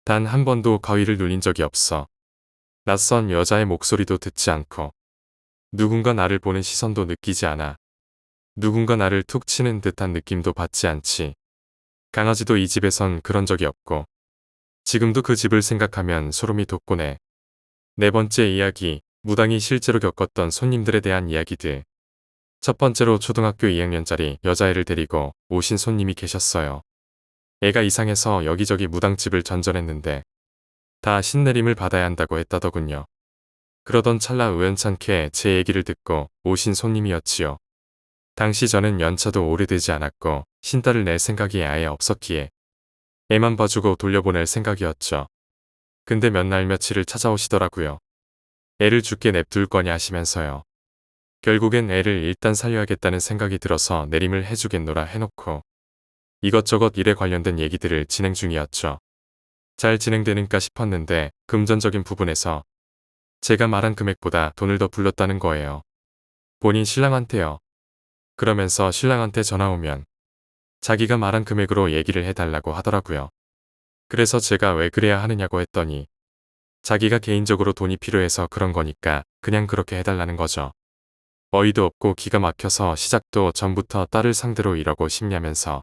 단 한 번도 가위를 눌린 적이 없어. 낯선 여자의 목소리도 듣지 않고 누군가 나를 보는 시선도 느끼지 않아. 누군가 나를 툭 치는 듯한 느낌도 받지 않지. 강아지도 이 집에선 그런 적이 없고 지금도 그 집을 생각하면 소름이 돋곤 해. 네 번째 이야기, 무당이 실제로 겪었던 손님들에 대한 이야기들. 첫 번째로 초등학교 2학년짜리 여자애를 데리고 오신 손님이 계셨어요. 애가 이상해서 여기저기 무당집을 전전했는데 다 신내림을 받아야 한다고 했다더군요. 그러던 찰나 우연찮게 제 얘기를 듣고 오신 손님이었지요. 당시 저는 연차도 오래되지 않았고 신딸을 낼 생각이 아예 없었기에 애만 봐주고 돌려보낼 생각이었죠. 근데 몇 날 며칠을 찾아오시더라고요. 애를 죽게 냅둘 거냐 하시면서요. 결국엔 애를 일단 살려야겠다는 생각이 들어서 내림을 해주겠노라 해놓고 이것저것 일에 관련된 얘기들을 진행 중이었죠. 잘 진행되는가 싶었는데 금전적인 부분에서 제가 말한 금액보다 돈을 더 불렀다는 거예요. 본인 신랑한테요. 그러면서 신랑한테 전화 오면 자기가 말한 금액으로 얘기를 해달라고 하더라고요. 그래서 제가 왜 그래야 하느냐고 했더니 자기가 개인적으로 돈이 필요해서 그런 거니까 그냥 그렇게 해달라는 거죠. 어이도 없고 기가 막혀서 시작도 전부터 딸을 상대로 이러고 싶냐면서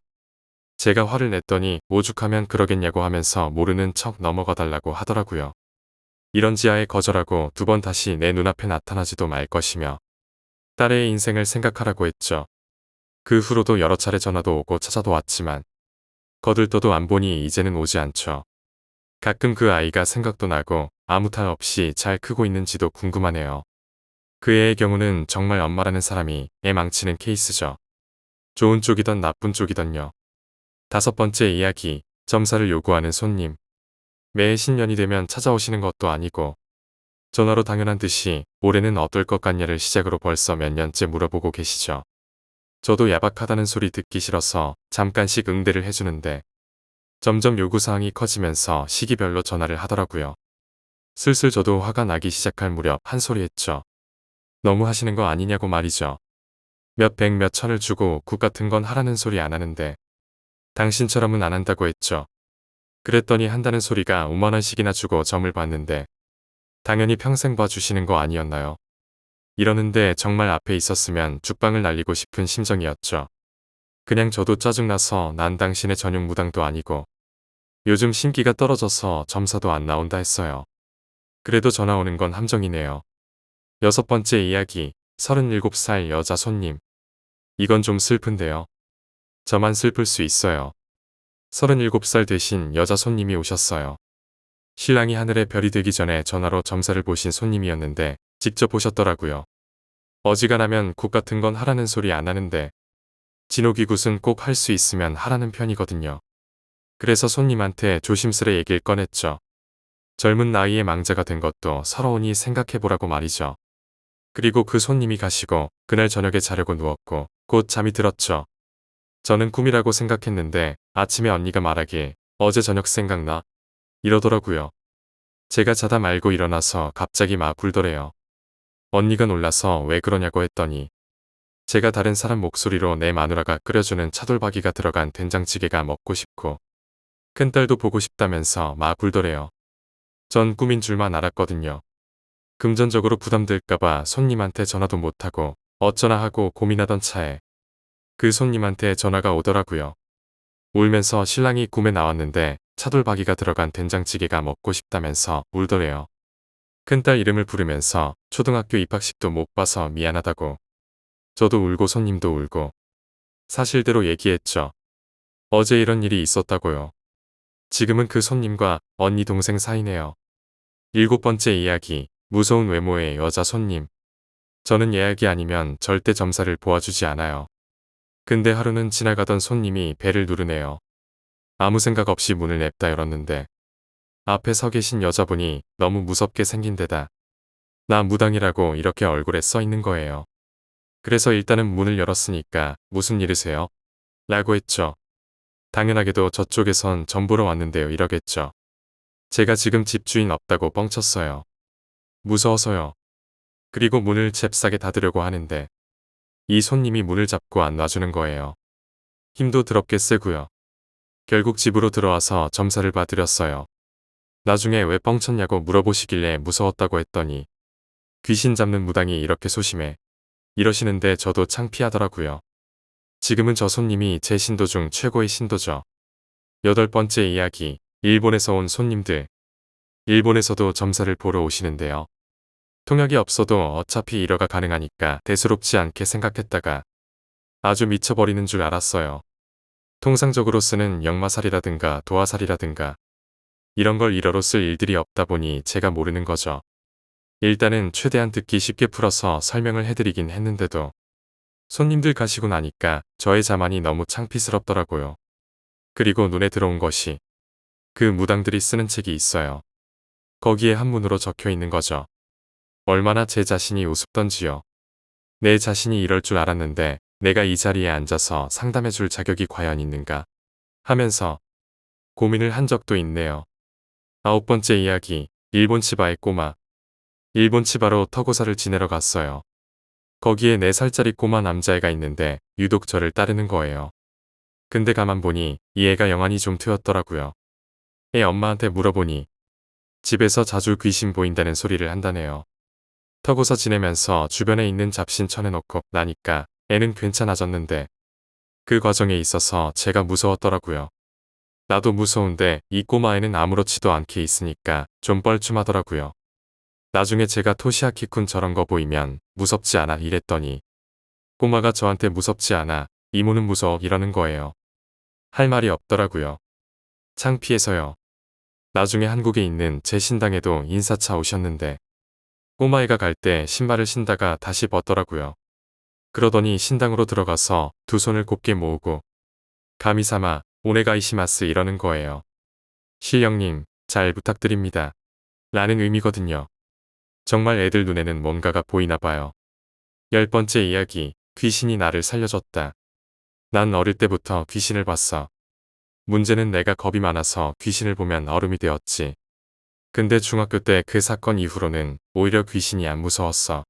제가 화를 냈더니 오죽하면 그러겠냐고 하면서 모르는 척 넘어가 달라고 하더라고요. 이런 지하에 거절하고 두 번 다시 내 눈앞에 나타나지도 말 것이며 딸의 인생을 생각하라고 했죠. 그 후로도 여러 차례 전화도 오고 찾아도 왔지만 거들떠도 안 보니 이제는 오지 않죠. 가끔 그 아이가 생각도 나고 아무 탈 없이 잘 크고 있는지도 궁금하네요. 그 애의 경우는 정말 엄마라는 사람이 애 망치는 케이스죠. 좋은 쪽이던 나쁜 쪽이던요. 다섯 번째 이야기, 점사를 요구하는 손님. 매해 신년이 되면 찾아오시는 것도 아니고 전화로 당연한 듯이 올해는 어떨 것 같냐를 시작으로 벌써 몇 년째 물어보고 계시죠. 저도 야박하다는 소리 듣기 싫어서 잠깐씩 응대를 해주는데 점점 요구사항이 커지면서 시기별로 전화를 하더라고요. 슬슬 저도 화가 나기 시작할 무렵 한 소리 했죠. 너무 하시는 거 아니냐고 말이죠. 몇 백 몇 천을 주고 국 같은 건 하라는 소리 안 하는데 당신처럼은 안 한다고 했죠. 그랬더니 한다는 소리가 5만 원씩이나 주고 점을 봤는데 당연히 평생 봐주시는 거 아니었나요? 이러는데 정말 앞에 있었으면 죽방을 날리고 싶은 심정이었죠. 그냥 저도 짜증나서 난 당신의 전용 무당도 아니고 요즘 신기가 떨어져서 점사도 안 나온다 했어요. 그래도 전화 오는 건 함정이네요. 여섯 번째 이야기, 37살 여자 손님. 이건 좀 슬픈데요. 저만 슬플 수 있어요. 37살 되신 여자 손님이 오셨어요. 신랑이 하늘의 별이 되기 전에 전화로 점사를 보신 손님이었는데 직접 보셨더라고요. 어지간하면 국 같은 건 하라는 소리 안 하는데 진호기굿은 꼭 할 수 있으면 하라는 편이거든요. 그래서 손님한테 조심스레 얘기를 꺼냈죠. 젊은 나이에 망자가 된 것도 서러우니 생각해보라고 말이죠. 그리고 그 손님이 가시고 그날 저녁에 자려고 누웠고 곧 잠이 들었죠. 저는 꿈이라고 생각했는데 아침에 언니가 말하길 어제 저녁 생각나? 이러더라고요. 제가 자다 말고 일어나서 갑자기 막 울더래요. 언니가 놀라서 왜 그러냐고 했더니 제가 다른 사람 목소리로 내 마누라가 끓여주는 차돌박이가 들어간 된장찌개가 먹고 싶고 큰딸도 보고 싶다면서 막 울더래요. 전 꿈인 줄만 알았거든요. 금전적으로 부담될까봐 손님한테 전화도 못하고 어쩌나 하고 고민하던 차에 그 손님한테 전화가 오더라고요. 울면서 신랑이 꿈에 나왔는데 차돌박이가 들어간 된장찌개가 먹고 싶다면서 울더래요. 큰딸 이름을 부르면서 초등학교 입학식도 못 봐서 미안하다고. 저도 울고 손님도 울고 사실대로 얘기했죠. 어제 이런 일이 있었다고요. 지금은 그 손님과 언니 동생 사이네요. 일곱 번째 이야기, 무서운 외모의 여자 손님. 저는 예약이 아니면 절대 점사를 보아주지 않아요. 근데 하루는 지나가던 손님이 벨을 누르네요. 아무 생각 없이 문을 냅다 열었는데 앞에 서 계신 여자분이 너무 무섭게 생긴 데다 나 무당이라고 이렇게 얼굴에 써 있는 거예요. 그래서 일단은 문을 열었으니까 무슨 일이세요? 라고 했죠. 당연하게도 저쪽에선 전 보러 왔는데요 이러겠죠. 제가 지금 집주인 없다고 뻥쳤어요. 무서워서요. 그리고 문을 잽싸게 닫으려고 하는데 이 손님이 문을 잡고 안 놔주는 거예요. 힘도 더럽게 세고요. 결국 집으로 들어와서 점사를 봐드렸어요. 나중에 왜 뻥쳤냐고 물어보시길래 무서웠다고 했더니 귀신 잡는 무당이 이렇게 소심해 이러시는데 저도 창피하더라고요. 지금은 저 손님이 제 신도 중 최고의 신도죠. 8번째 이야기, 일본에서 온 손님들. 일본에서도 점사를 보러 오시는데요. 통역이 없어도 어차피 일어가 가능하니까 대수롭지 않게 생각했다가 아주 미쳐버리는 줄 알았어요. 통상적으로 쓰는 역마살이라든가 도화살이라든가 이런 걸 일어로 쓸 일들이 없다 보니 제가 모르는 거죠. 일단은 최대한 듣기 쉽게 풀어서 설명을 해드리긴 했는데도 손님들 가시고 나니까 저의 자만이 너무 창피스럽더라고요. 그리고 눈에 들어온 것이 그 무당들이 쓰는 책이 있어요. 거기에 한문으로 적혀 있는 거죠. 얼마나 제 자신이 우습던지요. 내 자신이 이럴 줄 알았는데 내가 이 자리에 앉아서 상담해 줄 자격이 과연 있는가 하면서 고민을 한 적도 있네요. 9번째 이야기, 일본 치바의 꼬마. 일본 치바로 터고사를 지내러 갔어요. 거기에 4살짜리 꼬마 남자애가 있는데 유독 저를 따르는 거예요. 근데 가만 보니 이 애가 영안이 좀 트였더라고요. 애 엄마한테 물어보니 집에서 자주 귀신 보인다는 소리를 한다네요. 터고사 지내면서 주변에 있는 잡신 쳐내놓고 나니까 애는 괜찮아졌는데 그 과정에 있어서 제가 무서웠더라고요. 나도 무서운데 이 꼬마애는 아무렇지도 않게 있으니까 좀 뻘쭘하더라고요. 나중에 제가 토시아키쿤 저런 거 보이면 무섭지 않아 이랬더니 꼬마가 저한테 무섭지 않아 이모는 무서워 이러는 거예요. 할 말이 없더라고요. 창피해서요. 나중에 한국에 있는 제 신당에도 인사차 오셨는데 꼬마애가 갈 때 신발을 신다가 다시 벗더라고요. 그러더니 신당으로 들어가서 두 손을 곱게 모으고 가미사마 오네가이시마스 이러는 거예요. 실령님 잘 부탁드립니다. 라는 의미거든요. 정말 애들 눈에는 뭔가가 보이나 봐요. 10번째 이야기, 귀신이 나를 살려줬다. 난 어릴 때부터 귀신을 봤어. 문제는 내가 겁이 많아서 귀신을 보면 얼음이 되었지. 근데 중학교 때 그 사건 이후로는 오히려 귀신이 안 무서웠어.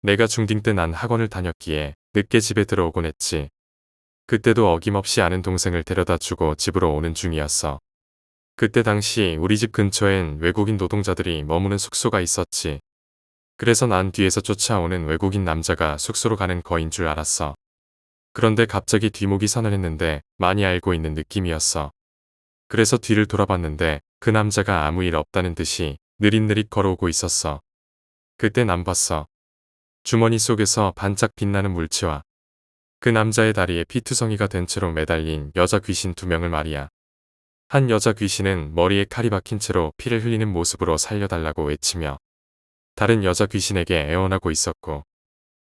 내가 중딩 때 난 학원을 다녔기에 늦게 집에 들어오곤 했지. 그때도 어김없이 아는 동생을 데려다 주고 집으로 오는 중이었어. 그때 당시 우리 집 근처엔 외국인 노동자들이 머무는 숙소가 있었지. 그래서 난 뒤에서 쫓아오는 외국인 남자가 숙소로 가는 거인 줄 알았어. 그런데 갑자기 뒷목이 서늘했는데 많이 알고 있는 느낌이었어. 그래서 뒤를 돌아봤는데 그 남자가 아무 일 없다는 듯이 느릿느릿 걸어오고 있었어. 그땐 안 봤어. 주머니 속에서 반짝 빛나는 물체와 그 남자의 다리에 피투성이가 된 채로 매달린 여자 귀신 2명을 말이야. 한 여자 귀신은 머리에 칼이 박힌 채로 피를 흘리는 모습으로 살려달라고 외치며 다른 여자 귀신에게 애원하고 있었고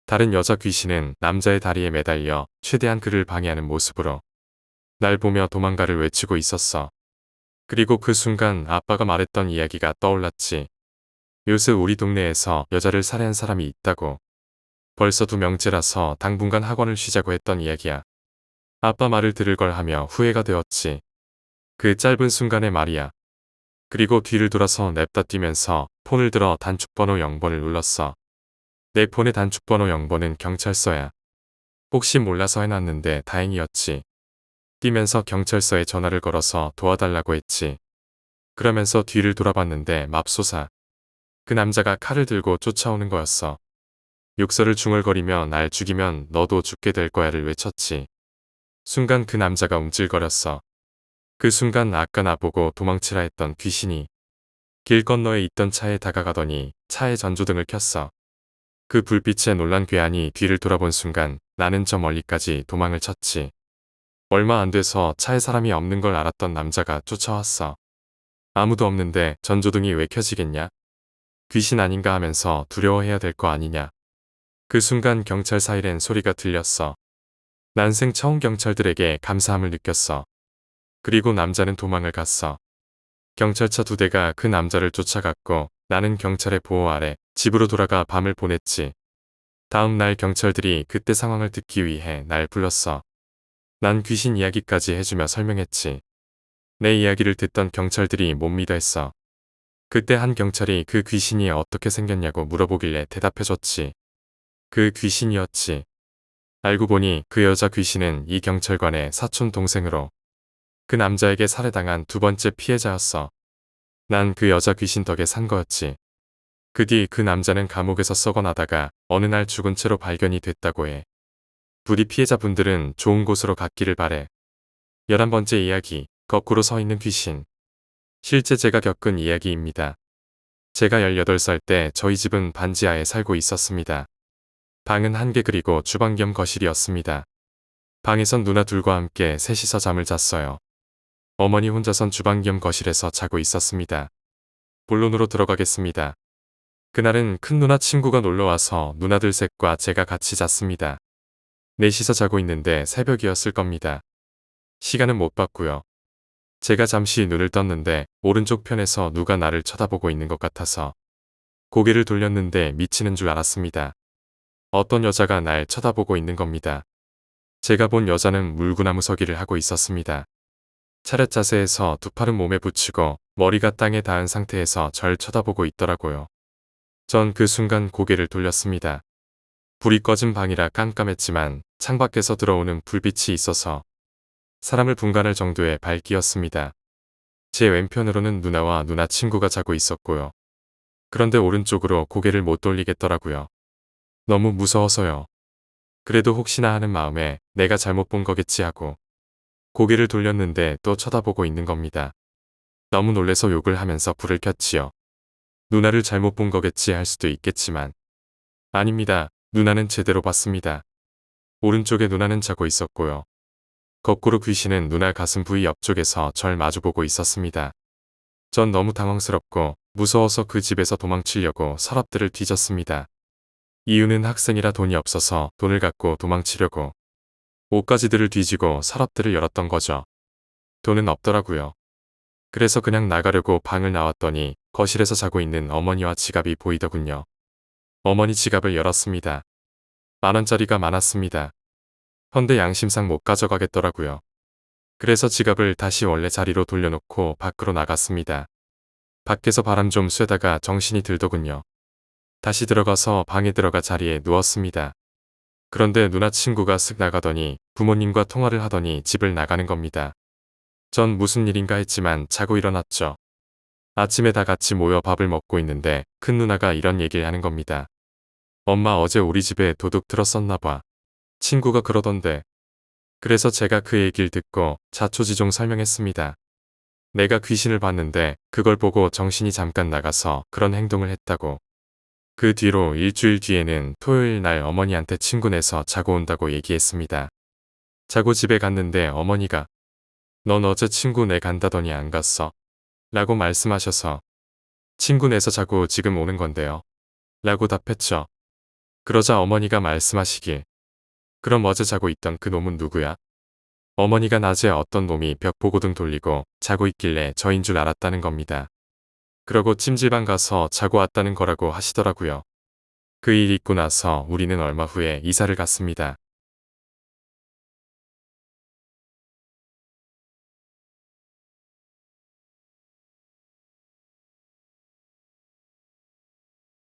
다른 여자 귀신은 남자의 다리에 매달려 최대한 그를 방해하는 모습으로 날 보며 도망가를 외치고 있었어. 그리고 그 순간 아빠가 말했던 이야기가 떠올랐지. 요새 우리 동네에서 여자를 살해한 사람이 있다고. 벌써 2명째라서 당분간 학원을 쉬자고 했던 이야기야. 아빠 말을 들을 걸 하며 후회가 되었지. 그 짧은 순간에 말이야. 그리고 뒤를 돌아서 냅다 뛰면서 폰을 들어 단축번호 0번을 눌렀어. 내 폰의 단축번호 0번은 경찰서야. 혹시 몰라서 해놨는데 다행이었지. 뛰면서 경찰서에 전화를 걸어서 도와달라고 했지. 그러면서 뒤를 돌아봤는데 맙소사. 그 남자가 칼을 들고 쫓아오는 거였어. 욕설을 중얼거리며 날 죽이면 너도 죽게 될 거야를 외쳤지. 순간 그 남자가 움찔거렸어. 그 순간 아까 나보고 도망치라 했던 귀신이 길 건너에 있던 차에 다가가더니 차의 전조등을 켰어. 그 불빛에 놀란 괴한이 뒤를 돌아본 순간 나는 저 멀리까지 도망을 쳤지. 얼마 안 돼서 차에 사람이 없는 걸 알았던 남자가 쫓아왔어. 아무도 없는데 전조등이 왜 켜지겠냐? 귀신 아닌가 하면서 두려워해야 될 거 아니냐. 그 순간 경찰 사이렌 소리가 들렸어. 난생 처음 경찰들에게 감사함을 느꼈어. 그리고 남자는 도망을 갔어. 경찰차 2대가 그 남자를 쫓아갔고 나는 경찰의 보호 아래 집으로 돌아가 밤을 보냈지. 다음 날 경찰들이 그때 상황을 듣기 위해 날 불렀어. 난 귀신 이야기까지 해주며 설명했지. 내 이야기를 듣던 경찰들이 못 믿어 했어. 그때 한 경찰이 그 귀신이 어떻게 생겼냐고 물어보길래 대답해줬지. 그 귀신이었지. 알고 보니 그 여자 귀신은 이 경찰관의 사촌 동생으로 그 남자에게 살해당한 2번째 피해자였어. 난 그 여자 귀신 덕에 산 거였지. 그 뒤 그 남자는 감옥에서 썩어나다가 어느 날 죽은 채로 발견이 됐다고 해. 부디 피해자분들은 좋은 곳으로 갔기를 바래. 11번째 이야기, 거꾸로 서 있는 귀신. 실제 제가 겪은 이야기입니다. 제가 18살 때 저희 집은 반지하에 살고 있었습니다. 방은 1개 그리고 주방 겸 거실이었습니다. 방에선 누나 둘과 함께 셋이서 잠을 잤어요. 어머니 혼자선 주방 겸 거실에서 자고 있었습니다. 본론으로 들어가겠습니다. 그날은 큰 누나 친구가 놀러와서 누나들 셋과 제가 같이 잤습니다. 넷이서 자고 있는데 새벽이었을 겁니다. 시간은 못 봤고요. 제가 잠시 눈을 떴는데 오른쪽 편에서 누가 나를 쳐다보고 있는 것 같아서 고개를 돌렸는데 미치는 줄 알았습니다. 어떤 여자가 날 쳐다보고 있는 겁니다. 제가 본 여자는 물구나무 서기를 하고 있었습니다. 차렷 자세에서 2팔은 몸에 붙이고 머리가 땅에 닿은 상태에서 절 쳐다보고 있더라고요. 전 그 순간 고개를 돌렸습니다. 불이 꺼진 방이라 깜깜했지만 창밖에서 들어오는 불빛이 있어서 사람을 분간할 정도의 밝기였습니다. 제 왼편으로는 누나와 누나 친구가 자고 있었고요. 그런데 오른쪽으로 고개를 못 돌리겠더라고요. 너무 무서워서요. 그래도 혹시나 하는 마음에 내가 잘못 본 거겠지 하고 고개를 돌렸는데 또 쳐다보고 있는 겁니다. 너무 놀래서 욕을 하면서 불을 켰지요. 누나를 잘못 본 거겠지 할 수도 있겠지만 아닙니다. 누나는 제대로 봤습니다. 오른쪽에 누나는 자고 있었고요. 거꾸로 귀신은 누나 가슴 부위 옆쪽에서 절 마주보고 있었습니다. 전 너무 당황스럽고 무서워서 그 집에서 도망치려고 서랍들을 뒤졌습니다. 이유는 학생이라 돈이 없어서 돈을 갖고 도망치려고 옷가지들을 뒤지고 서랍들을 열었던 거죠. 돈은 없더라고요. 그래서 그냥 나가려고 방을 나왔더니 거실에서 자고 있는 어머니와 지갑이 보이더군요. 어머니 지갑을 열었습니다. 10,000원짜리가 많았습니다. 헌데 양심상 못 가져가겠더라고요. 그래서 지갑을 다시 원래 자리로 돌려놓고 밖으로 나갔습니다. 밖에서 바람 좀 쐬다가 정신이 들더군요. 다시 들어가서 방에 들어가 자리에 누웠습니다. 그런데 누나 친구가 쓱 나가더니 부모님과 통화를 하더니 집을 나가는 겁니다. 전 무슨 일인가 했지만 자고 일어났죠. 아침에 다 같이 모여 밥을 먹고 있는데 큰 누나가 이런 얘기를 하는 겁니다. 엄마 어제 우리 집에 도둑 들었었나 봐. 친구가 그러던데. 그래서 제가 그 얘기를 듣고 자초지종 설명했습니다. 내가 귀신을 봤는데 그걸 보고 정신이 잠깐 나가서 그런 행동을 했다고. 그 뒤로 일주일 뒤에는 토요일 날 어머니한테 친구 내서 자고 온다고 얘기했습니다. 자고 집에 갔는데 어머니가 넌 어제 친구 내 간다더니 안 갔어? 라고 말씀하셔서 친구 내서 자고 지금 오는 건데요. 라고 답했죠. 그러자 어머니가 말씀하시길 그럼 어제 자고 있던 그 놈은 누구야? 어머니가 낮에 어떤 놈이 벽보고등 돌리고 자고 있길래 저인 줄 알았다는 겁니다. 그러고 찜질방 가서 자고 왔다는 거라고 하시더라고요. 그 일 있고 나서 우리는 얼마 후에 이사를 갔습니다.